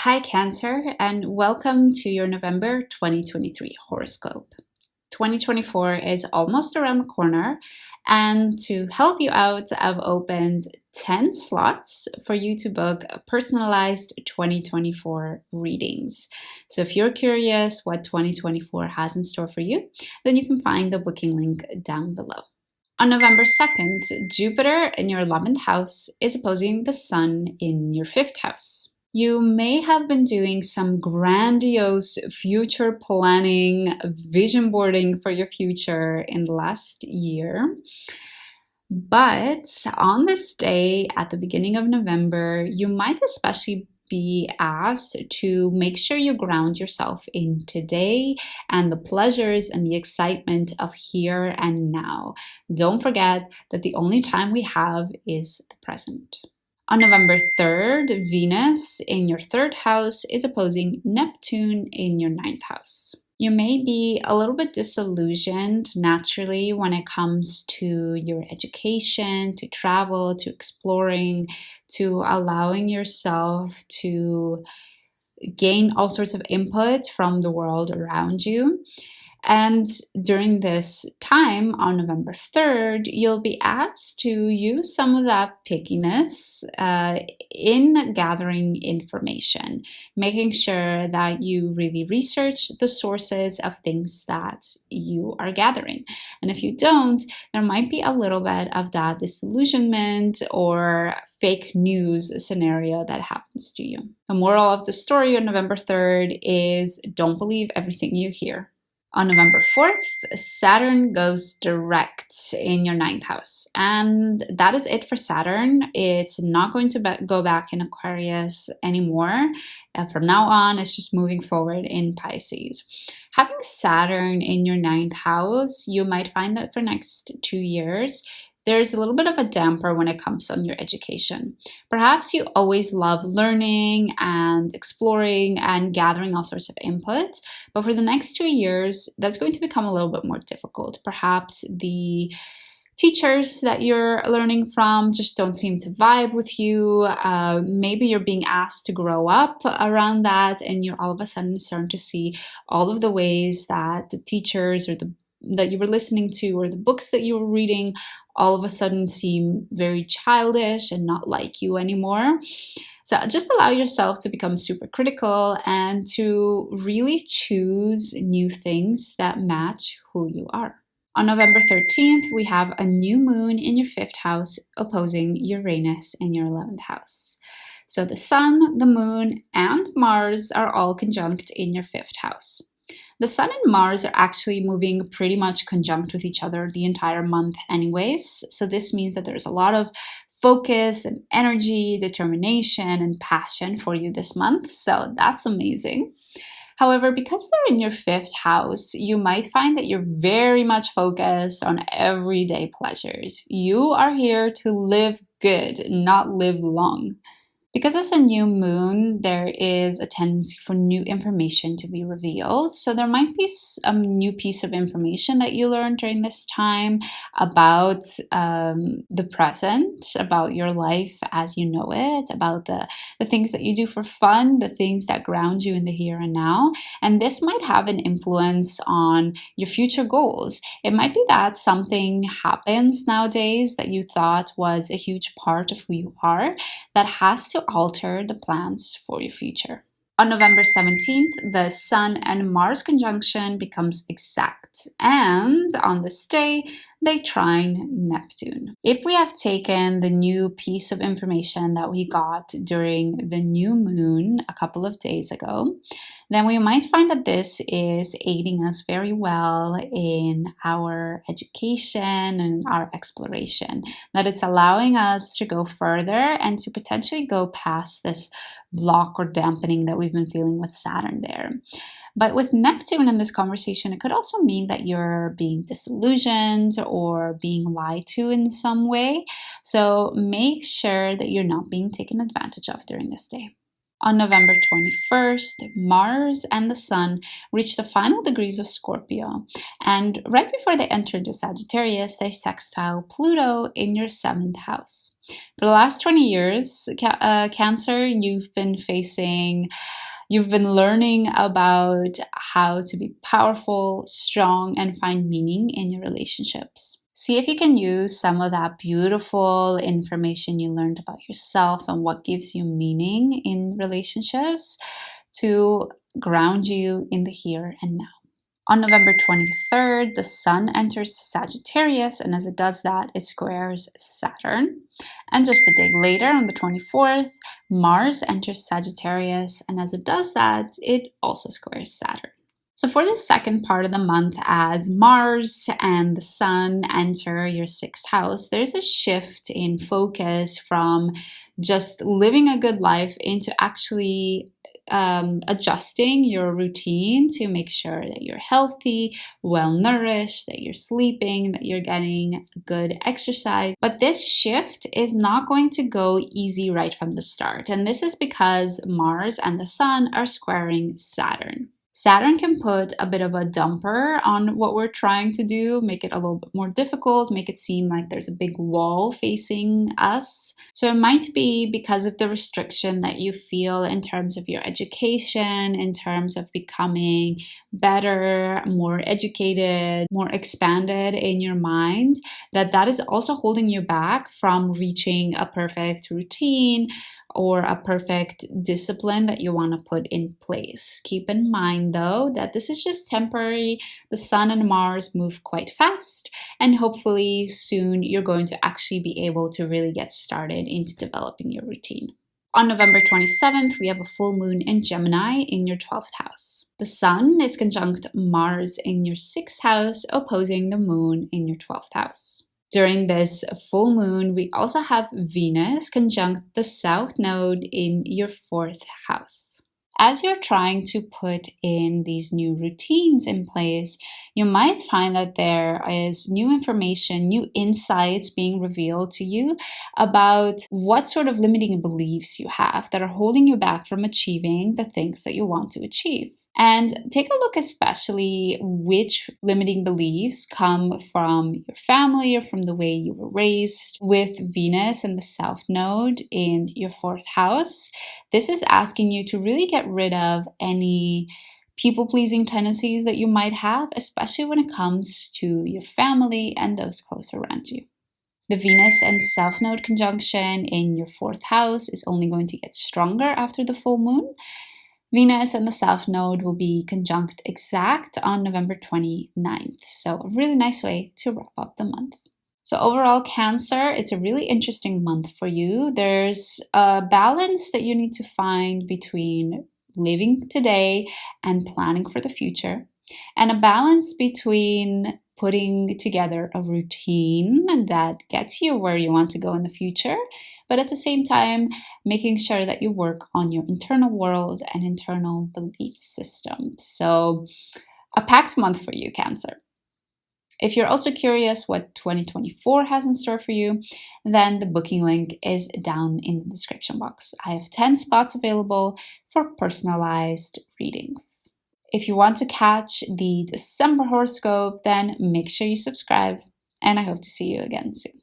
Hi, Cancer, and welcome to your November 2023 horoscope. 2024 is almost around the corner, and to help you out, I've opened 10 slots for you to book personalized 2024 readings. So if you're curious what 2024 has in store for you, then you can find the booking link down below. On November 2nd, Jupiter in your 11th house is opposing the Sun in your 5th house. You may have been doing some grandiose future planning, vision boarding for your future in the last year. But on this day at the beginning of November, you might especially be asked to make sure you ground yourself in today and the pleasures and the excitement of here and now. Don't forget that the only time we have is the present. On November 3rd, Venus in your 3rd house is opposing Neptune in your 9th house. You may be a little bit disillusioned naturally when it comes to your education, to travel, to exploring, to allowing yourself to gain all sorts of input from the world around you. And during this time on November 3rd, you'll be asked to use some of that pickiness in gathering information, making sure that you really research the sources of things that you are gathering. And if you don't, there might be a little bit of that disillusionment or fake news scenario that happens to you. The moral of the story on November 3rd is don't believe everything you hear. On November 4th, Saturn goes direct in your 9th house. And that is it for Saturn. It's not going to go back in Aquarius anymore. From now on, it's just moving forward in Pisces. Having Saturn in your 9th house, you might find that for next 2 years, there's a little bit of a damper when it comes on your education. Perhaps you always love learning and exploring and gathering all sorts of input, but for the next 2 years, that's going to become a little bit more difficult. Perhaps the teachers that you're learning from just don't seem to vibe with you. Maybe you're being asked to grow up around that, and you're all of a sudden starting to see all of the ways that the teachers or that you were listening to or the books that you were reading all of a sudden seem very childish and not like you anymore. So just allow yourself to become super critical and to really choose new things that match who you are. On November 13th, we have a new moon in your 5th house opposing Uranus in your 11th house. So the Sun, the Moon, and Mars are all conjunct in your 5th house. The Sun and Mars are actually moving pretty much conjunct with each other the entire month anyways. So this means that there's a lot of focus and energy, determination, and passion for you this month. So that's amazing. However, because they're in your 5th house, you might find that you're very much focused on everyday pleasures. You are here to live good, not live long. Because it's a new moon, there is a tendency for new information to be revealed. So there might be a new piece of information that you learn during this time about the present, about your life as you know it, about the things that you do for fun, the things that ground you in the here and now. And this might have an influence on your future goals. It might be that something happens nowadays that you thought was a huge part of who you are that has to alter the plans for your future. On November 17th, the Sun and Mars conjunction becomes exact, and on this day, they trine Neptune. If we have taken the new piece of information that we got during the new moon a couple of days ago, then we might find that this is aiding us very well in our education and our exploration, that it's allowing us to go further and to potentially go past this block or dampening that we've been feeling with Saturn there. But with Neptune in this conversation, it could also mean that you're being disillusioned or being lied to in some way. So make sure that you're not being taken advantage of during this day. On November 21st, Mars and the Sun reach the final degrees of Scorpio, and right before they enter into Sagittarius, they sextile Pluto in your 7th house. For the last 20 years, Cancer, you've been learning about how to be powerful, strong, and find meaning in your relationships. See if you can use some of that beautiful information you learned about yourself and what gives you meaning in relationships to ground you in the here and now. On November 23rd, the Sun enters Sagittarius, and as it does that, it squares Saturn. And just a day later, on the 24th, Mars enters Sagittarius, and as it does that, it also squares Saturn. So for the second part of the month, as Mars and the Sun enter your 6th house, there's a shift in focus from just living a good life into actually adjusting your routine to make sure that you're healthy, well nourished, that you're sleeping, that you're getting good exercise. But this shift is not going to go easy right from the start. And this is because Mars and the Sun are squaring Saturn. Saturn can put a bit of a damper on what we're trying to do, make it a little bit more difficult, make it seem like there's a big wall facing us. So it might be because of the restriction that you feel in terms of your education, in terms of becoming better, more educated, more expanded in your mind, that is also holding you back from reaching a perfect routine or a perfect discipline that you want to put in place. Keep in mind though that this is just temporary. The Sun and Mars move quite fast, and hopefully soon you're going to actually be able to really get started into developing your routine. On November 27th, we have a full moon in Gemini in your 12th house. The Sun is conjunct Mars in your 6th house, opposing the moon in your 12th house. During this full moon, we also have Venus conjunct the South Node in your 4th house. As you're trying to put in these new routines in place, you might find that there is new information, new insights being revealed to you about what sort of limiting beliefs you have that are holding you back from achieving the things that you want to achieve. And take a look especially which limiting beliefs come from your family or from the way you were raised. With Venus and the South Node in your 4th house, this is asking you to really get rid of any people-pleasing tendencies that you might have, especially when it comes to your family and those close around you. The Venus and South Node conjunction in your 4th house is only going to get stronger after the full moon. Venus and the South Node will be conjunct exact on November 29th. So a really nice way to wrap up the month. So overall, Cancer, it's a really interesting month for you. There's a balance that you need to find between living today and planning for the future, and a balance between putting together a routine that gets you where you want to go in the future, but at the same time, making sure that you work on your internal world and internal belief system. So a packed month for you, Cancer. If you're also curious what 2024 has in store for you, then the booking link is down in the description box. I have 10 spots available for personalized readings. If you want to catch the December horoscope, then make sure you subscribe, and I hope to see you again soon.